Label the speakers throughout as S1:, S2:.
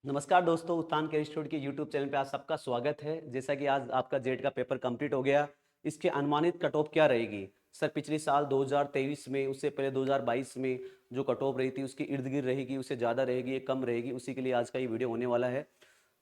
S1: नमस्कार दोस्तों, उत्थान के इंस्टीट्यूट के यूट्यूब चैनल पे आप सबका स्वागत है। जैसा कि आज आपका जेट का पेपर कंप्लीट हो गया, इसके अनुमानित कट ऑफ क्या रहेगी? सर पिछले साल 2023 में, उससे पहले 2022 में जो कट ऑफ रही थी उसकी इर्द गिर्द रहेगी, उससे ज़्यादा रहेगी, कम रहेगी? उसी के लिए आज का ये वीडियो होने वाला है।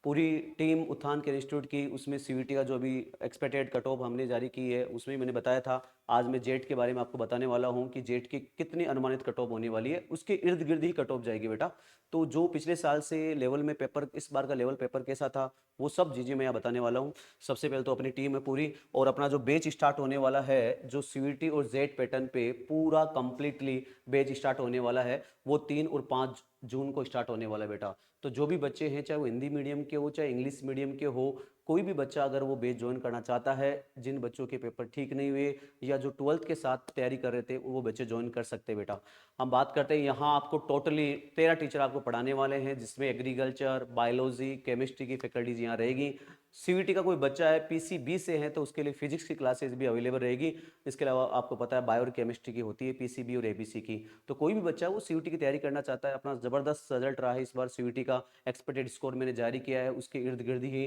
S1: पूरी टीम उत्थान के इंस्टीट्यूट की, उसमें सीवीटी का जो अभी एक्सपेक्टेड कट ऑफ हमने जारी की है उसमें मैंने बताया था। आज मैं जेट के बारे में आपको बताने वाला हूं कि जेट की कितनी अनुमानित कट ऑफ होने वाली है, उसके इर्द गिर्द ही कट ऑफ जाएगी बेटा। तो जो पिछले साल से लेवल में पेपर, इस बार का लेवल पेपर कैसा था, वो सब चीज़ें मैं यहाँ बताने वाला हूँ। सबसे पहले तो अपनी टीम है पूरी, और अपना जो बैच स्टार्ट होने वाला है, जो सीवीटी और जेट पैटर्न पे पूरा कंप्लीटली बैच स्टार्ट होने वाला है, वो 3 और 5 जून को स्टार्ट होने वाला है बेटा। तो जो भी बच्चे हैं, चाहे वो हिंदी मीडियम के हो चाहे इंग्लिश मीडियम के हो, कोई भी बच्चा अगर वो बैच ज्वाइन करना चाहता है, जिन बच्चों के पेपर ठीक नहीं हुए या जो 12th के साथ तैयारी कर रहे थे, वो बच्चे ज्वाइन कर सकते हैं बेटा। हम बात करते हैं, यहाँ आपको टोटली 13 टीचर आपको पढ़ाने वाले हैं, जिसमें एग्रीकल्चर, बायोलॉजी, केमिस्ट्री की फैकल्टीज यहाँ रहेगी। सीवीटी का कोई बच्चा है पीसीबी से है तो उसके लिए फिजिक्स की क्लासेस भी अवेलेबल रहेगी। इसके अलावा आपको पता है बायो और केमिस्ट्री की होती है पीसीबी और एबीसी की। तो कोई भी बच्चा वो सीवीटी की तैयारी करना चाहता है, अपना ज़बरदस्त रिजल्ट रहा है इस बार सीवीटी का, एक्सपेक्टेड स्कोर मैंने जारी किया है, उसके इर्द गिर्द ही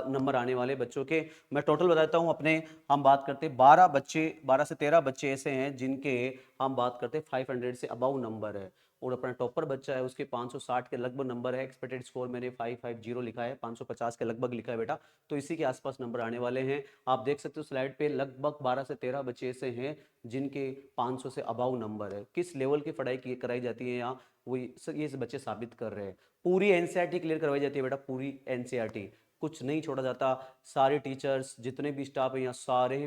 S1: नंबर आने वाले बच्चों के मैं टोटल बताता हूँ अपने। हम बात करते हैं 12 बच्चे, 12 से 13 बच्चे ऐसे हैं जिनके हम बात करते हैं 500 से अबव नंबर है, और अपना टॉपर बच्चा है उसके 560 के लगभग नंबर है। एक्सपेक्टेड स्कोर मैंने 550 लिखा है, 550 के लगभग लिखा है बेटा। तो इसी के आसपास नंबर आने वाले हैं। आप देख सकते हो स्लाइड पे लगभग 12 से 13 बच्चे ऐसे हैं जिनके 500 से अबव नंबर है। किस लेवल की पढ़ाई की कराई जाती है यहाँ, वो ये बच्चे साबित कर रहे हैं। पूरी एनसीईआरटी क्लियर करवाई जाती है बेटा, पूरी एनसीईआरटी, कुछ नहीं छोड़ा जाता। सारे टीचर्स, जितने भी स्टाफ है यहाँ, सारे ही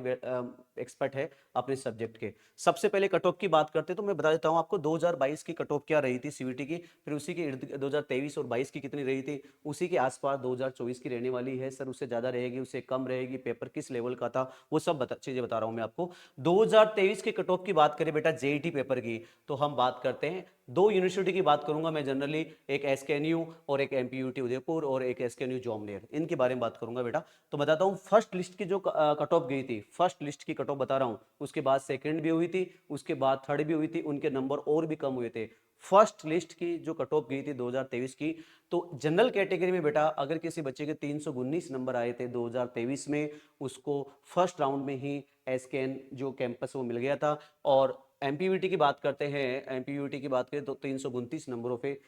S1: एक्सपर्ट है अपने सब्जेक्ट के। सबसे पहले कट ऑफ की बात करते हैं तो मैं बता देता हूँ आपको 2022 की कट ऑफ क्या रही थी सीवीटी की, फिर उसी के 2023 और 22 की कितनी रही थी, उसी के आसपास 2024 की रहने वाली है। सर उससे ज़्यादा रहेगी, उससे कम रहेगी, पेपर किस लेवल का था, वो सब चीज़ें बता रहा हूँ मैं आपको। 2023 के कट ऑफ की बात करें बेटा जेईटी पेपर की, तो हम बात करते हैं दो यूनिवर्सिटी की बात करूंगा मैं जनरली, एक एसकेएनयू और एक एमपीयूटी उदयपुर और एक एसकेएनयू जॉमनेर, इनके बारे में बात करूंगा बेटा। तो बताता हूँ फर्स्ट लिस्ट की जो कट ऑफ गई थी, फर्स्ट लिस्ट की कट ऑफ बता रहा हूँ, उसके बाद सेकंड भी हुई थी, उसके बाद थर्ड भी हुई थी, उनके नंबर और भी कम हुए थे। फर्स्ट लिस्ट की जो कट ऑफ गई थी 2023 की, तो जनरल कैटेगरी में बेटा अगर किसी बच्चे के 319 नंबर आए थे 2023 में, उसको फर्स्ट राउंड में ही एसकेएन जो कैंपस वो मिल गया था। और एमपीयूटी की बात करते हैं, एमपीयूटी की बात करें तो 329 नंबरों पे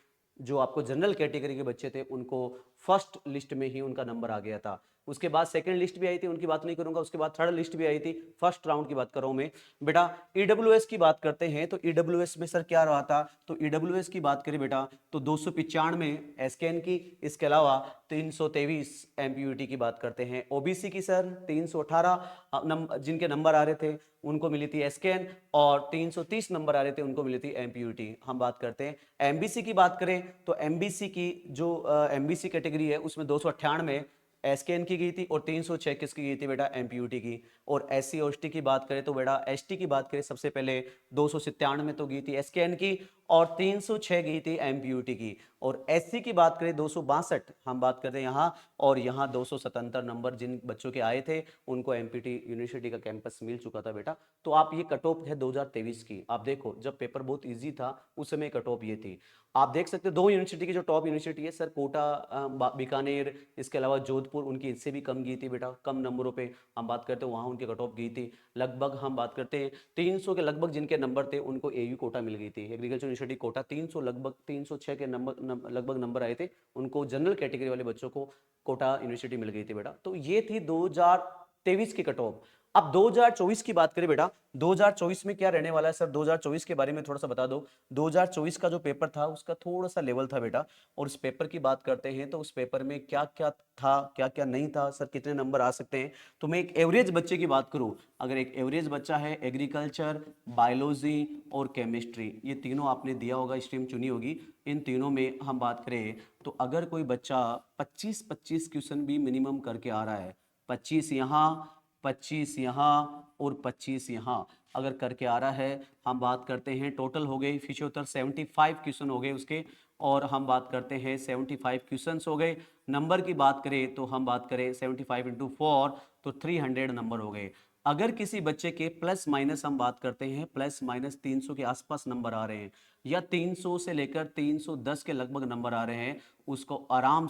S1: जो आपको जनरल कैटेगरी के बच्चे थे उनको फर्स्ट लिस्ट में ही उनका नंबर आ गया था। उसके बाद सेकंड लिस्ट भी आई थी, उनकी बात नहीं करूंगा, उसके बाद थर्ड लिस्ट भी आई थी, फर्स्ट राउंड की बात कर रहा हूं मैं बेटा। ईडब्ल्यूएस की बात करते हैं तो ईडब्ल्यूएस में सर क्या रहा था, तो ईडब्ल्यूएस की बात करें बेटा तो 295 एसकेएन की, इसके अलावा 323 एमपीयूटी की बात करते हैं। ओबीसी की सर 318 जिनके नंबर आ रहे थे उनको मिली थी एसकेएन, और 330 नंबर आ रहे थे उनको मिली थी एमपीयूटी। हम बात करते हैं एमबीसी की, बात करें तो एमबीसी की जो एमबीसी कैटेगरी है उसमें 298 एसकेएन की गई थी और 306 किसकी गई थी बेटा, एमपीयूटी की। और एससी और एसटी की बात करें तो बेटा एसटी की बात करें सबसे पहले 297 तो गई थी एसकेएन की और 306 गई थी एमपीयूटी की। और एससी की बात करें 262 हम बात करते हैं यहाँ, और यहाँ 277 नंबर जिन बच्चों के आए थे उनको एमपीटी यूनिवर्सिटी का कैंपस मिल चुका था बेटा। तो आप ये कट ऑफ है 2023 की, आप देखो जब पेपर बहुत इजी था उस समय कट ऑफ ये थी। आप देख सकते हो दो यूनिवर्सिटी की जो टॉप यूनिवर्सिटी है सर, कोटा, बीकानेर, इसके अलावा जोधपुर, उनकी इससे भी कम गई थी बेटा, कम नंबरों पे हम बात करते हैं, वहाँ उनकी कट ऑफ गई थी लगभग, हम बात करते हैं 300 के लगभग जिनके नंबर थे उनको एयू कोटा मिल गई थी, एग्रीकल्चर यूनिवर्सिटी कोटा। 300 लगभग 306 के लगभग नंबर आए थे उनको, जनरल कैटेगरी वाले बच्चों को कोटा यूनिवर्सिटी मिल गई थी बेटा। तो ये थी 2023 की कट ऑफ। अब 2024 की बात करें बेटा, 2024 में क्या रहने वाला है सर, 2024 के बारे में थोड़ा सा बता दो। 2024 का जो पेपर था उसका थोड़ा सा लेवल था बेटा, और उस पेपर की बात करते हैं तो उस पेपर में क्या क्या था, क्या क्या नहीं था सर, कितने नंबर आ सकते हैं। तो मैं एक एवरेज बच्चे की बात करूं, अगर एक एवरेज बच्चा है, एग्रीकल्चर, बायोलॉजी और केमिस्ट्री, ये तीनों आपने दिया होगा, स्ट्रीम चुनी होगी, इन तीनों में हम बात करें तो अगर कोई बच्चा 25-25 क्वेश्चन भी मिनिमम करके आ रहा है, 25 यहाँ, 25 यहाँ और 25 यहाँ अगर करके आ रहा है, हम बात करते हैं टोटल हो गए फिजियोथर 75 क्वेश्चन हो गए उसके, और हम बात करते हैं 75 क्वेश्चन हो गए। नंबर की बात करें तो हम बात करें 75 इंटू 4 तो 300 नंबर हो गए। अगर किसी बच्चे के प्लस माइनस हम बात करते हैं प्लस माइनस 300 के आसपास नंबर आ रहे हैं या 300 से लेकर 310 के लगभग नंबर आ रहे हैं, उसको आराम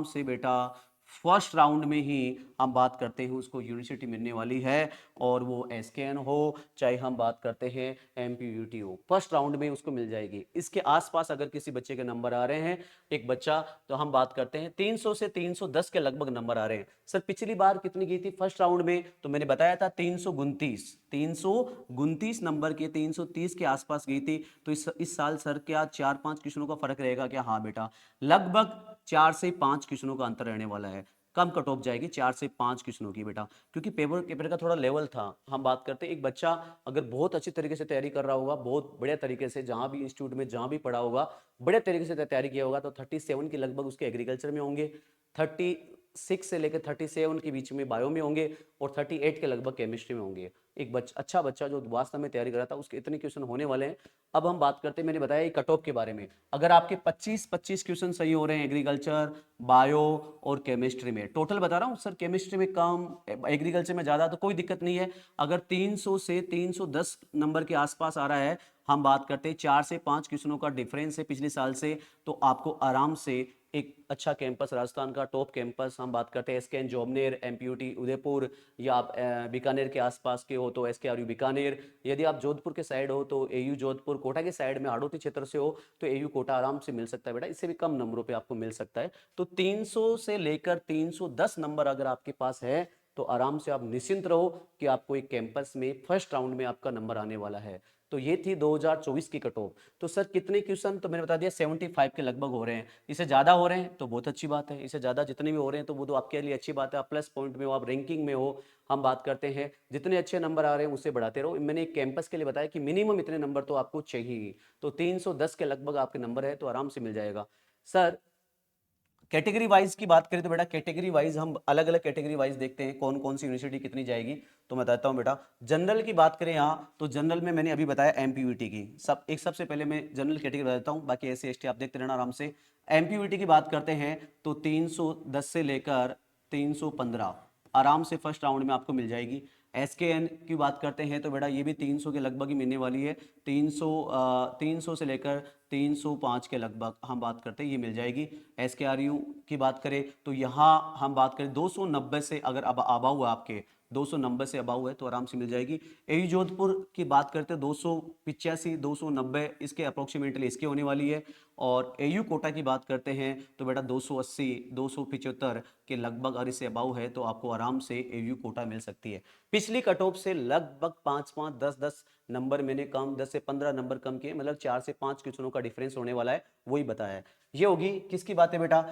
S1: से बेटा फर्स्ट राउंड में ही हम बात करते हैं उसको यूनिवर्सिटी मिलने वाली है। और वो एसकेएन हो चाहे हम बात करते हैं एमपीयूटी हो, फर्स्ट राउंड में उसको मिल जाएगी। इसके आसपास अगर किसी बच्चे के नंबर आ रहे हैं एक बच्चा, तो हम बात करते हैं 300 से 310 के लगभग नंबर आ रहे हैं। सर पिछली बार कितनी गई थी फर्स्ट राउंड में, तो मैंने बताया था 329 नंबर के 330 के आसपास गई थी। तो इस साल सर क्या 4-5 क्वेश्चनों का फर्क रहेगा क्या? हाँ बेटा, लगभग 4 से 5 क्वेश्चनों का अंतर रहने वाला है। कम कट ऑफ जाएगी 4 से 5 क्वेश्चनों की बेटा, क्योंकि पेपर का थोड़ा लेवल था। हम बात करते हैं एक बच्चा अगर बहुत अच्छी तरीके से तैयारी कर रहा होगा, बहुत बढ़िया तरीके से, जहां भी इंस्टीट्यूट में जहां भी पढ़ा होगा, बढ़िया तरीके से तैयारी किया होगा, तो 37 के लगभग उसके एग्रीकल्चर में होंगे, 36 से लेकर 37 के बीच में बायो में होंगे और 38 के लगभग केमिस्ट्री में होंगे। एक अच्छा बच्चा जो वास्तव में तैयारी कर रहा था उसके इतने क्वेश्चन होने वाले हैं। अब हम बात करते हैं, मैंने बताया कट ऑफ के बारे में। अगर आपके 25 क्वेश्चन सही हो रहे हैं एग्रीकल्चर, बायो और केमिस्ट्री में, टोटल बता रहा हूँ सर, केमिस्ट्री में कम, एग्रीकल्चर में ज़्यादा, तो कोई दिक्कत नहीं है। अगर 300 से 310 नंबर के आसपास आ रहा है, हम बात करते हैं 4 से 5 क्वेश्चनों का डिफरेंस है पिछले साल से, तो आपको आराम से एक अच्छा कैंपस, राजस्थान का टॉप कैंपस, हम बात करते हैं एसकेएन जोबनेर, एमपीयूटी उदयपुर, या आप बीकानेर के आसपास के हो तो एसकेआरयू बीकानेर, यदि आप जोधपुर के साइड हो तो एयू जोधपुर, कोटा के साइड में हाड़ौती क्षेत्र से हो तो एयू कोटा आराम से मिल सकता है बेटा, इससे भी कम नंबरों पे आपको मिल सकता है। तो 300 से लेकर 310 नंबर अगर आपके पास है तो आराम से आप निश्चिंत रहो कि आपको एक कैंपस में फर्स्ट राउंड में आपका नंबर आने वाला है। तो ये थी 2024 की कट ऑफ। तो सर कितने क्वेश्चन, तो मैंने बता दिया 75 के लगभग हो रहे हैं। इससे ज़्यादा हो रहे हैं तो बहुत अच्छी बात है, इससे ज़्यादा जितने भी हो रहे हैं तो वो तो आपके लिए अच्छी बात है, आप प्लस पॉइंट में हो, आप रैंकिंग में हो। हम बात करते हैं जितने अच्छे नंबर आ रहे हैं उससे बढ़ाते रहो। मैंने एक कैंपस के लिए बताया कि मिनिमम इतने नंबर तो आपको चाहिए, तो 310 के लगभग आपके नंबर है तो आराम से मिल जाएगा। सर कैटेगरी वाइज की बात करें तो बेटा कैटेगरी वाइज हम अलग अलग कैटेगरी वाइज देखते हैं कौन कौन सी यूनिवर्सिटी कितनी जाएगी। तो मैं बताता हूँ बेटा, जनरल की बात करें यहाँ, तो जनरल में मैंने अभी बताया एमपीवीटी की, सबसे पहले मैं जनरल कैटेगरी बताता हूँ, बाकी एससी एसटी आप देखते रहना आराम से। एमपीवीटी की बात करते हैं तो 310 से लेकर 315 आराम से फर्स्ट राउंड में आपको मिल जाएगी। एसकेएन की बात करते हैं तो बेटा ये भी 300 के लगभग ही मिलने वाली है, 300 से लेकर 305 के लगभग हम बात करते हैं ये मिल जाएगी। एसकेआरयू की बात करें तो यहाँ हम बात करें 290 से अगर अब आबा हुआ आपके 290 से अबाउ है तो आराम से मिल जाएगी। एयू जोधपुर की बात करते हैं 285 290 इसके अप्रोक्सीमेटली इसके होने वाली है। और एयू कोटा की बात करते हैं तो बेटा 280 275 के लगभग अगर इससे अबाउ है तो आपको आराम से एयू कोटा मिल सकती है। पिछली कट ऑफ से लगभग 5-5 10-10 नंबर मैंने कम, 10 से 15 नंबर कम किए, मतलब 4 से 5 क्वेश्चनों का डिफरेंस होने वाला है, वही बताया है। ये होगी किसकी बात है बेटा,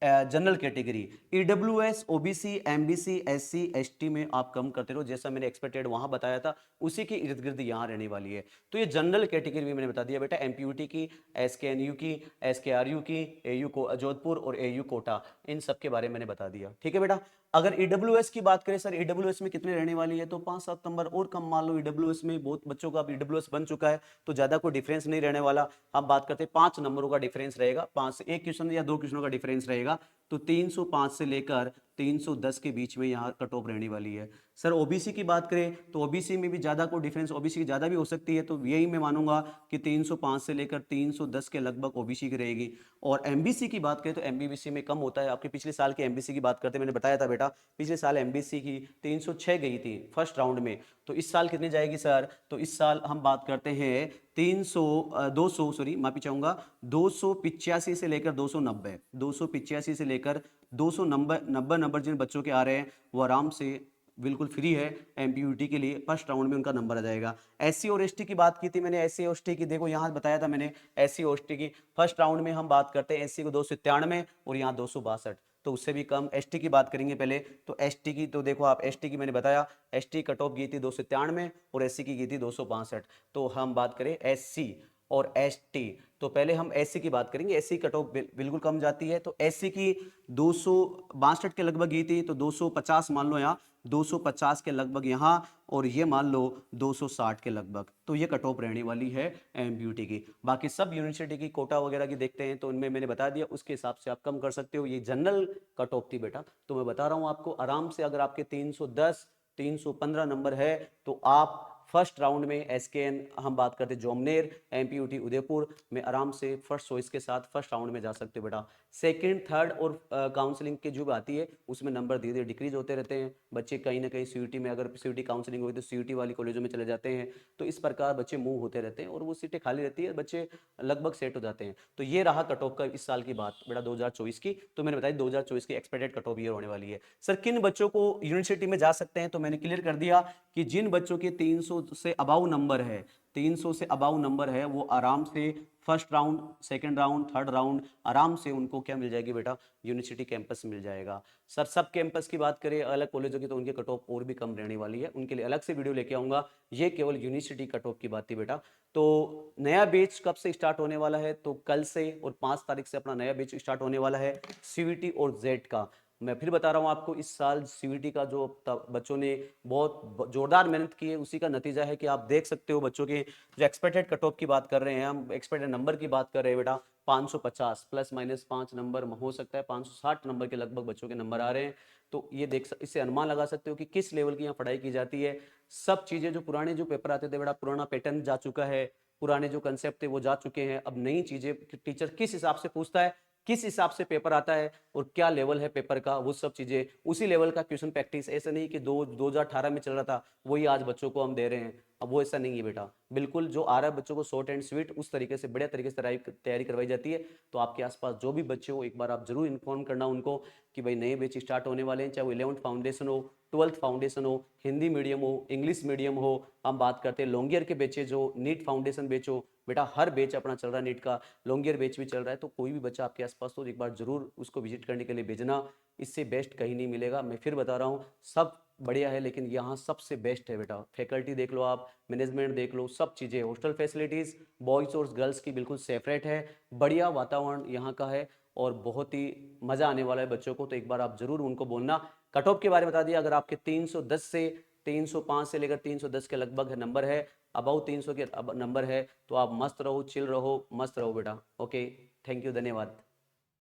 S1: general category. EWS, OBC, MBC, SC, ST में आप कम करते रहो, जैसा मैंने एक्सपेक्टेड वहां बताया था उसी के इर्द गिर्द यहाँ रहने वाली है। तो ये जनरल कैटेगरी में मैंने बता दिया बेटा, एमपीयूटी की, एसकेएनयू की, एसकेआरयू की, एयू को जोधपुर और एयू कोटा, इन सब के बारे में मैंने बता दिया। ठीक है बेटा। अगर ईडब्ल्यूएस की बात करें, सर ईडब्ल्यूएस में कितने रहने वाली है, तो 5-7 नंबर और कम मान लो। ईडब्ल्यूएस में बहुत बच्चों का ईडब्ल्यूएस बन चुका है तो ज्यादा कोई डिफरेंस नहीं रहने वाला। हम बात करते हैं 5 नंबरों का डिफरेंस रहेगा, 5 से 1 क्वेश्चन या 2 क्वेश्चनों का डिफरेंस रहेगा। तो 305 से लेकर 310 के बीच में यहाँ कट ऑफ रहने वाली है। सर ओबीसी की बात करें तो ओबीसी में भी ज़्यादा कोई डिफरेंस, ओबीसी की ज़्यादा भी हो सकती है, तो यही मैं मानूंगा कि 305 से लेकर 310 के लगभग ओबीसी की रहेगी। और एमबीसी की बात करें तो एमबीसी में कम होता है। आपके पिछले साल के एमबीसी की बात करते हैं, मैंने बताया था बेटा पिछले साल एमबीसी की 306 गई थी फर्स्ट राउंड में, तो इस साल कितनी जाएगी सर, तो इस साल हम बात करते हैं 200 सॉरी माफी चाहूंगा, 285 से लेकर 290, 285 से लेकर 290 नंबर जिन बच्चों के आ रहे हैं वो आराम से बिल्कुल फ्री है एमपीयूटी के लिए, फर्स्ट राउंड में उनका नंबर आ जाएगा। एससी और एसटी की बात की थी मैंने, एससी और एसटी की देखो यहाँ बताया था मैंने, एससी और एसटी की फर्स्ट राउंड में हम बात करते हैं एससी को 293 और यहाँ 262, तो उससे भी कम। एसटी की बात करेंगे पहले, तो एसटी की तो देखो आप, एसटी की मैंने बताया एसटी कट ऑफ गई थी 293 और एससी की गई थी 262। तो हम बात करें एससी और एसटी, तो पहले हम एससी की बात करेंगे। एससी कट ऑफ बिल्कुल कम जाती है, तो एससी की 262 के लगभग गई थी, तो 250 मान लो यहाँ, 250 के लगभग यहाँ, और ये मान लो 260 के लगभग, तो ये कट ऑफ रहने वाली है एमपीयूटी की। बाकी सब यूनिवर्सिटी की कोटा वगैरह की देखते हैं तो उनमें मैंने बता दिया, उसके हिसाब से आप कम कर सकते हो। ये जनरल कट ऑफ थी बेटा, तो मैं बता रहा हूँ आपको आराम से, अगर आपके 310 315 नंबर है तो आप फर्स्ट राउंड में एसकेएन, हम बात करते जोमनेर, एमपीयूटी उदयपुर में आराम से फर्स्ट चॉइस के साथ फर्स्ट राउंड में जा सकते हो बेटा। सेकंड, थर्ड और काउंसलिंग की जो आती है उसमें नंबर धीरे धीरे डिक्रीज होते रहते हैं। बच्चे कहीं ना कहीं सीयूटी में, अगर सीयूटी काउंसलिंग हुई तो सीयूटी वाली कॉलेजों में चले जाते हैं। तो इस प्रकार बच्चे मूव होते रहते हैं और वो सीटें खाली रहती है, बच्चे लगभग सेट हो जाते हैं। तो ये रहा कट ऑफ का इस साल की बात बेटा 2024 की। तो मैंने बताया 2024 की एक्सपेक्टेड कट ऑफ ईयर होने वाली है। सर किन बच्चों को यूनिवर्सिटी में जा सकते हैं, तो मैंने क्लियर कर दिया कि जिन बच्चों के 300 से अबाउ नंबर है, 300 से अबाउ नंबर है, वो आराम से first round, second round, third round आराम से उनको क्या मिल जाएगी बेटा, यूनिवर्सिटी कैंपस मिल जाएगा। सर सब कैंपस की बात करें अलग कॉलेजों की तो उनके कट ऑफ और भी कम रहने वाली है, उनके लिए अलग से वीडियो लेके आऊंगा। ये केवल यूनिवर्सिटी कट ऑफ की बात थी बेटा। तो नया बैच कब से स्टार्ट होने वाला है, तो कल से और 5 तारीख से अपना नया बैच स्टार्ट होने वाला है सीवीटी और जेड का। मैं फिर बता रहा हूँ आपको, इस साल सीवीटी का जो बच्चों ने बहुत जोरदार मेहनत की है उसी का नतीजा है कि आप देख सकते हो बच्चों के जो एक्सपेक्टेड कट ऑफ की बात कर रहे हैं, हम एक्सपेक्टेड नंबर की बात कर रहे हैं बेटा 550 प्लस माइनस 5 नंबर हो सकता है, 560 नंबर के लगभग बच्चों के नंबर आ रहे हैं। तो ये इससे अनुमान लगा सकते हो कि किस लेवल की यहाँ पढ़ाई की जाती है। सब चीजें जो पुराने जो पेपर आते थे बेटा, पुराना पैटर्न जा चुका है, पुराने जो कंसेप्ट थे वो जा चुके हैं। अब नई चीजें टीचर किस हिसाब से पूछता है, किस हिसाब से पेपर आता है और क्या लेवल है पेपर का, वो सब चीजें उसी लेवल का क्वेश्चन प्रैक्टिस। ऐसा नहीं कि 2018 में चल रहा था वही आज बच्चों को हम दे रहे हैं, अब वो ऐसा नहीं है बेटा। बिल्कुल जो आ रहा है बच्चों को शॉर्ट एंड स्वीट उस तरीके से बढ़िया तरीके से तैयारी करवाई जाती है। तो आपके आसपास जो भी बच्चे हो एक बार आप जरूर इन्फॉर्म करना उनको कि भाई नए बैच स्टार्ट होने वाले हैं, चाहे वो 11th फाउंडेशन हो, 12th फाउंडेशन हो, हिंदी मीडियम हो, इंग्लिश मीडियम हो। हम बात करते हैं लॉन्ग ईयर के बैचे जो नीट फाउंडेशन बैच हो बेटा, हर बैच अपना चल रहा है नीट का, लॉन्ग ईयर बैच भी चल रहा है। तो कोई भी बच्चा आपके आसपास हो एक बार जरूर उसको विजिट करने के लिए भेजना, इससे बेस्ट कहीं नहीं मिलेगा। मैं फिर बता रहा हूँ सब बढ़िया है लेकिन यहाँ सबसे बेस्ट है बेटा, फैकल्टी देख लो आप, मैनेजमेंट देख लो, सब चीज़ें, हॉस्टल फैसिलिटीज़ बॉयज़ और गर्ल्स की बिल्कुल सेपरेट है, बढ़िया वातावरण यहाँ का है और बहुत ही मज़ा आने वाला है बच्चों को। तो एक बार आप जरूर उनको बोलना। कट ऑफ के बारे में बता दिया, अगर आपके 310 से 305 से लेकर 310 के लगभग है नंबर है, अबाउ 300 के नंबर है, तो आप मस्त रहो, चिल रहो, मस्त रहो बेटा। ओके, थैंक यू, धन्यवाद।